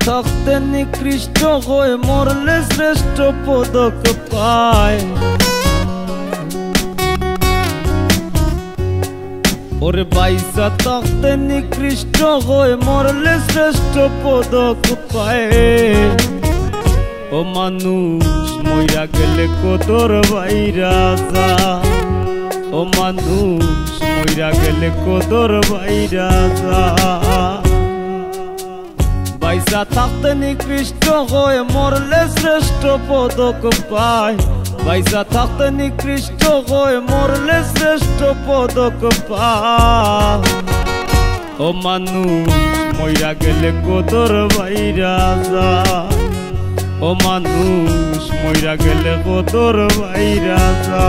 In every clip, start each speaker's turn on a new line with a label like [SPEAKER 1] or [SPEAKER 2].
[SPEAKER 1] থাকতে নিকৃষ্ট হয়ে মরলে শ্রেষ্ঠ পদক পায়। ওরে বাইসা থাকতে নিকৃষ্ট হয়ে মরলে শ্রেষ্ঠ পদক পায়। ও মানুষ মইরা গেলে কদর বাইরা যা, ও মানুষ মইরা গেলে কদর বাইরা যা। বাইসা থাকতে নিকৃষ্ট হয়ে মরলে শ্রেষ্ঠ পদক পায়। বাইসা থাকতে নিকৃষ্ট হয়ে মরলে শ্রেষ্ঠ পদক পায়। ও মানুষ মইরা গেলে কদর বাইরা যা, ও মানুষ মইরা গেলে কদর বাইরা যা।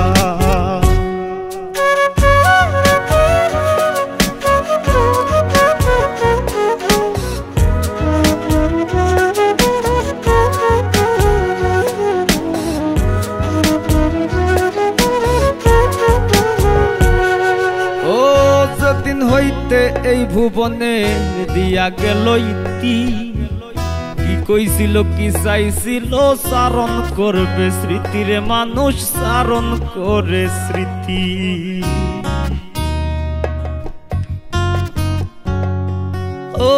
[SPEAKER 1] দিন হইতে এই ভুবনে দিয়া গেল ইতি, কি কইছিল কি চাইছিল চারণ করবে স্মৃতিরে মানুষ চারণ করে স্মৃতি। ও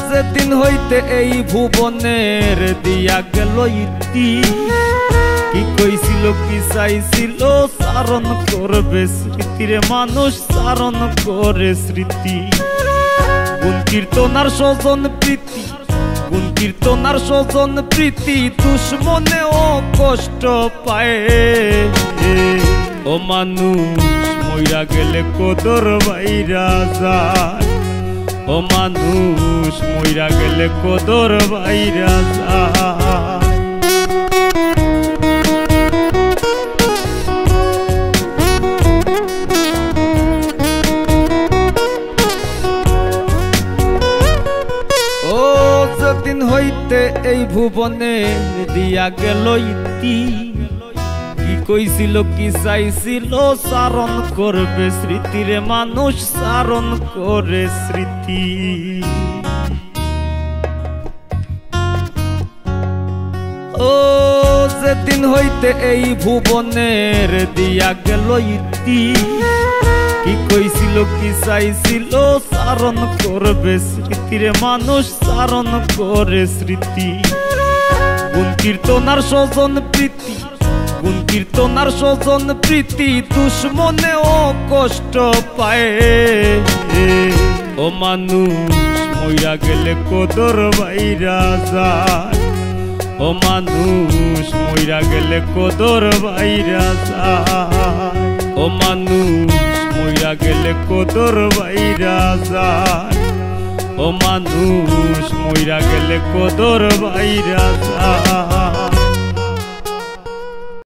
[SPEAKER 1] যেদিন হইতে এই ভুবনের দিয়া গেল ইতি, কি কইছিল কি চাইছিল চারণ করবে স্মৃতিরে মানুষ চারণ করে স্মৃতি। গুণ কীর্তনার স্বজন প্রীতি, গুণ কীর্তনার স্বজন প্রীতি দুশ্মনে ও কষ্ট পায়। ও মানুষ মইরা গেলে কদর বাইরা যায়, ও মানুষ মইরা গেলে কদর বাইরা যায়। দিন হইতে এই ভুবনে দিয়া গেল ইতি, কি কইছিল কি চাইছিল চারণ করবে স্মৃতিরে মানুষ চারণ করে স্মৃতি। ও যেদিন হইতে এই ভুবনের দিয়া গেল ইতি, কি কইছিল কি চাইছিল চারণ করবে স্মৃতিরে মানুষ চারণ করে স্মৃতি। গুণ কীর্তনার স্বজন প্রীতি, গুণ কীর্তনার স্বজন প্রীতি দুশ্মনে ও কষ্ট পায়। ও মানুষ মইরা গেলে কদর বাইরা যায়, ও মানুষ মইরা গেলে কদর বাইরা যায়। ও মানুষ মইরা গেলে কদর বাইরা যায়, ও মানুষ মইরা গেলে কদর বাইরা যায়।